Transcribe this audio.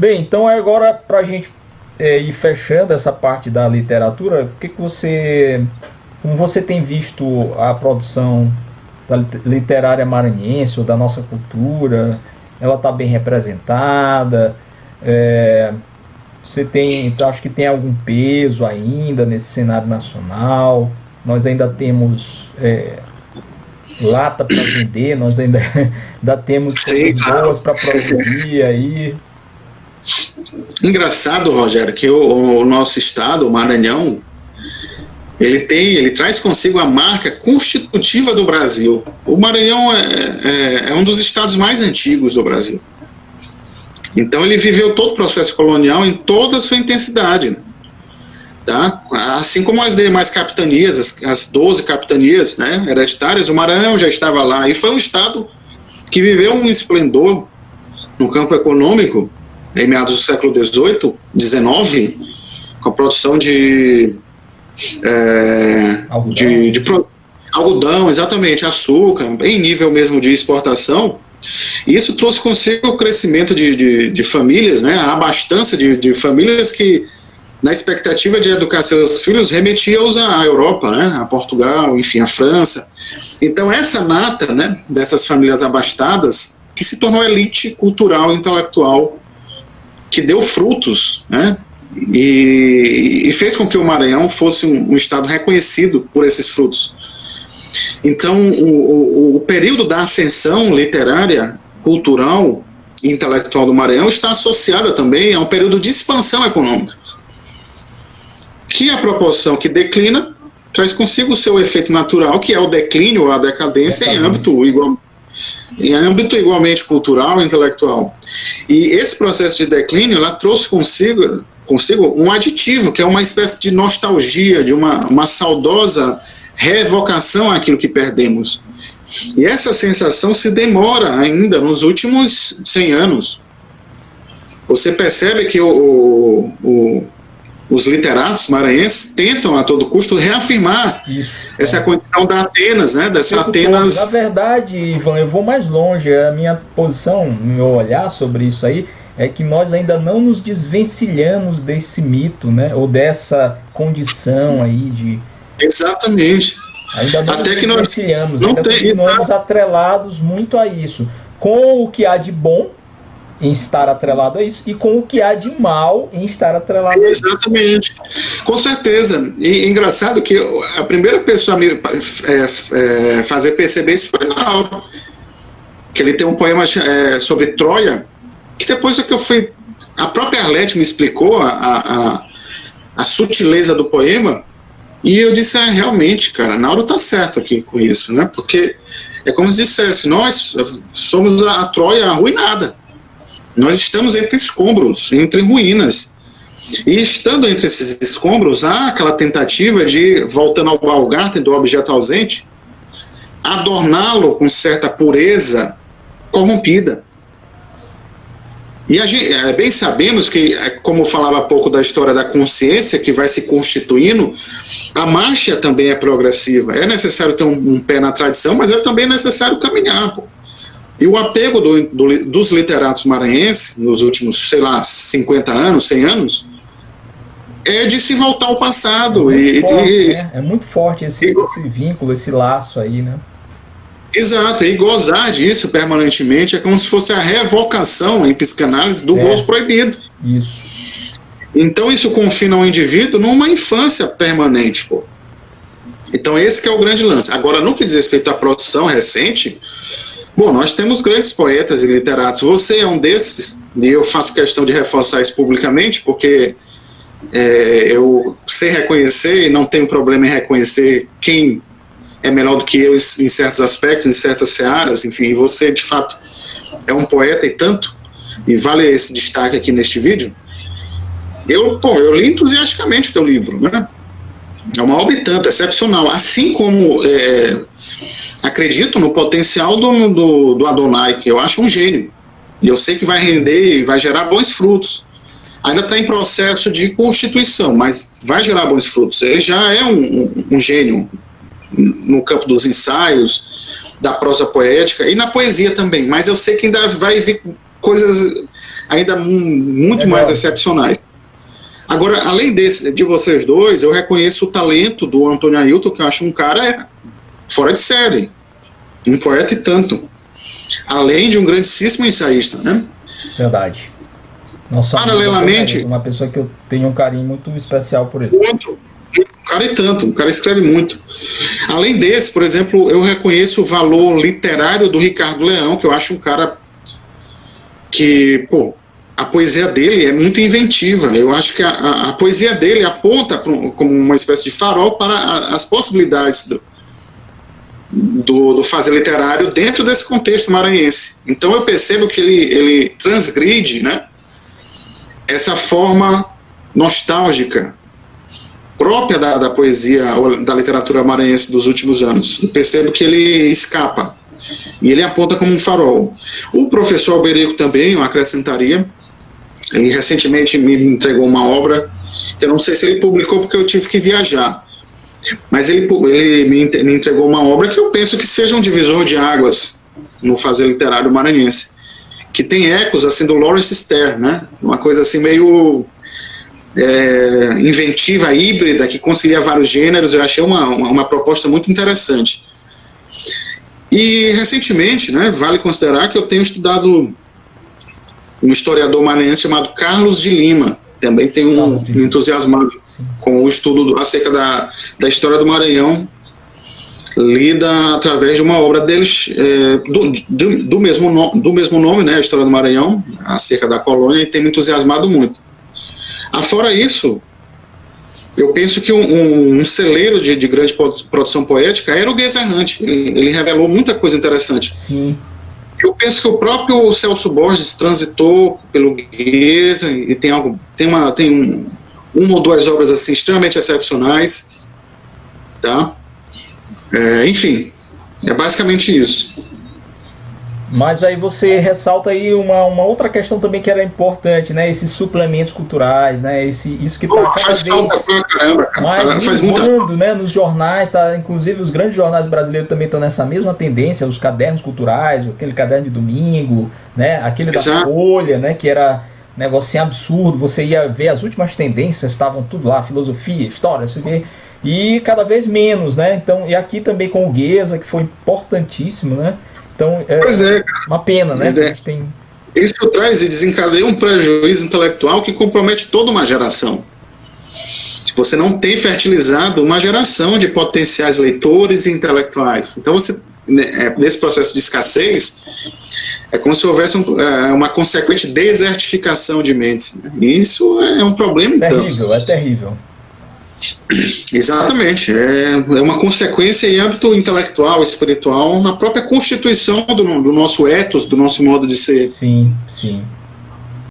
Bem, então agora para a gente ir fechando essa parte da literatura, o que, que você, como você tem visto a produção da literária maranhense ou da nossa cultura? Ela está bem representada? É, você tem, acho que tem algum peso ainda nesse cenário nacional? Nós ainda temos lata para vender, nós ainda temos Sim, coisas claro. boas para produzir aí. Engraçado, Rogério, que o nosso estado, o Maranhão, ele traz consigo a marca constitutiva do Brasil. O Maranhão é um dos estados mais antigos do Brasil. Então ele viveu todo o processo colonial em toda a sua intensidade, né? Tá? Assim como as demais capitanias, as 12 capitanias, né, hereditárias, o Maranhão já estava lá, e foi um estado que viveu um esplendor no campo econômico em meados do século XVIII, XIX, com a produção de algodão, exatamente, açúcar, em nível mesmo de exportação. E isso trouxe consigo o crescimento de famílias, né, a abastança de famílias que, na expectativa de educar seus filhos, remetia-os à Europa, né, a Portugal, enfim, à França. Então essa nata, né, dessas famílias abastadas, que se tornou elite cultural e intelectual, que deu frutos, né, e fez com que o Maranhão fosse um estado reconhecido por esses frutos. Então o período da ascensão literária, cultural e intelectual do Maranhão está associado também a um período de expansão econômica, que a proporção que declina traz consigo o seu efeito natural, que é o declínio ou a decadência em âmbito igualmente cultural e intelectual. E esse processo de declínio, ela trouxe consigo um aditivo, que é uma espécie de nostalgia, de uma saudosa reevocação àquilo que perdemos. E essa sensação se demora ainda nos últimos 100 anos. Você percebe que os literatos maranhenses tentam a todo custo reafirmar essa condição da Atenas, né? Dessa Atenas. Na verdade, Ivan, eu vou mais longe. A minha posição, meu olhar sobre isso aí, é que nós ainda não nos desvencilhamos desse mito, né? Ou dessa condição aí de... Exatamente. Ainda não nos desvencilhamos, ainda continuamos atrelados muito a isso. Com o que há de bom em estar atrelado a isso, e com o que há de mal em estar atrelado a isso. Exatamente, com certeza. E engraçado que a primeira pessoa a me fazer perceber isso foi Nauro, que ele tem um poema sobre Troia, que depois é que eu fui... A própria Arlete me explicou a sutileza do poema, e eu disse, realmente, cara, Nauro tá certo aqui com isso, né? Porque é como se dissesse, nós somos a Troia arruinada. Nós estamos entre escombros, entre ruínas. E estando entre esses escombros, há aquela tentativa de, voltando ao Baumgarten do objeto ausente, adorná-lo com certa pureza corrompida. E bem sabemos que, como falava há pouco da história da consciência, que vai se constituindo, a marcha também é progressiva. É necessário ter um pé na tradição, mas é também necessário caminhar, pô. E o apego dos literatos maranhenses, nos últimos, sei lá, 50 anos, 100 anos, é de se voltar ao passado. É muito forte esse vínculo, esse laço aí, né? Exato, e gozar disso permanentemente é como se fosse a revocação, em psicanálise, do gozo proibido. Isso. Então isso confina o indivíduo numa infância permanente, pô. Então esse que é o grande lance. Agora, no que diz respeito à produção recente... Bom, nós temos grandes poetas e literatos. Você é um desses, e eu faço questão de reforçar isso publicamente, porque eu sei reconhecer e não tenho problema em reconhecer quem é melhor do que eu em certos aspectos, em certas searas, enfim, e você, de fato, é um poeta e tanto, e vale esse destaque aqui neste vídeo. Eu li entusiasticamente o teu livro, né? É uma obra e tanto, excepcional, assim como... acredito no potencial do Adonai, que eu acho um gênio, e eu sei que vai render e vai gerar bons frutos. Ainda está em processo de constituição, mas vai gerar bons frutos. Ele já é um gênio no campo dos ensaios, da prosa poética e na poesia também, mas eu sei que ainda vai vir coisas ainda muito Legal. mais excepcionais. Agora, além de vocês dois, eu reconheço o talento do Antônio Ailton, que eu acho um cara fora de série, um poeta e tanto, além de um grandíssimo ensaísta, né? Verdade. Nossa, paralelamente, uma pessoa que eu tenho um carinho muito especial por ele. Um cara e tanto, o cara escreve muito. Além desse, por exemplo, eu reconheço o valor literário do Ricardo Leão, que eu acho um cara que, pô, a poesia dele é muito inventiva. Eu acho que a poesia dele aponta como uma espécie de farol para as possibilidades do fazer literário dentro desse contexto maranhense. Então eu percebo que ele transgride, né, essa forma nostálgica própria da poesia ou da literatura maranhense dos últimos anos. Eu percebo que ele escapa e ele aponta como um farol. O professor Alberico também, eu acrescentaria, ele recentemente me entregou uma obra, que eu não sei se ele publicou porque eu tive que viajar, mas ele me entregou uma obra que eu penso que seja um divisor de águas no fazer literário maranhense, que tem ecos assim do Lawrence Stern, né? Uma coisa assim meio inventiva, híbrida, que concilia vários gêneros. Eu achei uma proposta muito interessante. E recentemente, né, vale considerar que eu tenho estudado um historiador maranhense chamado Carlos de Lima. Também tenho me entusiasmado com o estudo acerca da história do Maranhão, lida através de uma obra deles do mesmo nome, né, a História do Maranhão, acerca da colônia, e tem me entusiasmado muito. Afora isso, eu penso que um celeiro de grande produção poética era o Gueza Errante. Ele revelou muita coisa interessante. Sim. Eu penso que o próprio Celso Borges transitou pelo Gueza e tem uma ou duas obras assim extremamente excepcionais, tá? Enfim, é basicamente isso. Mas aí você ressalta aí uma outra questão também que era importante, né? Esses suplementos culturais, né? Isso que está faz falta pra caramba, cara. Faz muita falta, né? Nos jornais, tá? Inclusive os grandes jornais brasileiros também estão nessa mesma tendência, os cadernos culturais, aquele caderno de domingo, né? Aquele da Folha, né? Que era um negocinho absurdo, você ia ver as últimas tendências, estavam tudo lá, filosofia, história, isso aqui, e cada vez menos, né? Então, e aqui também com o Gueza, que foi importantíssimo, né? Então, uma pena, né? A gente tem... Isso traz e desencadeia um prejuízo intelectual que compromete toda uma geração. Você não tem fertilizado uma geração de potenciais leitores e intelectuais. Então, você, nesse processo de escassez, é como se houvesse uma consequente desertificação de mentes. E isso é um problema, terrível, é terrível. Exatamente, é uma consequência em âmbito intelectual, espiritual, na própria constituição do nosso ethos, do nosso modo de ser. Sim, sim.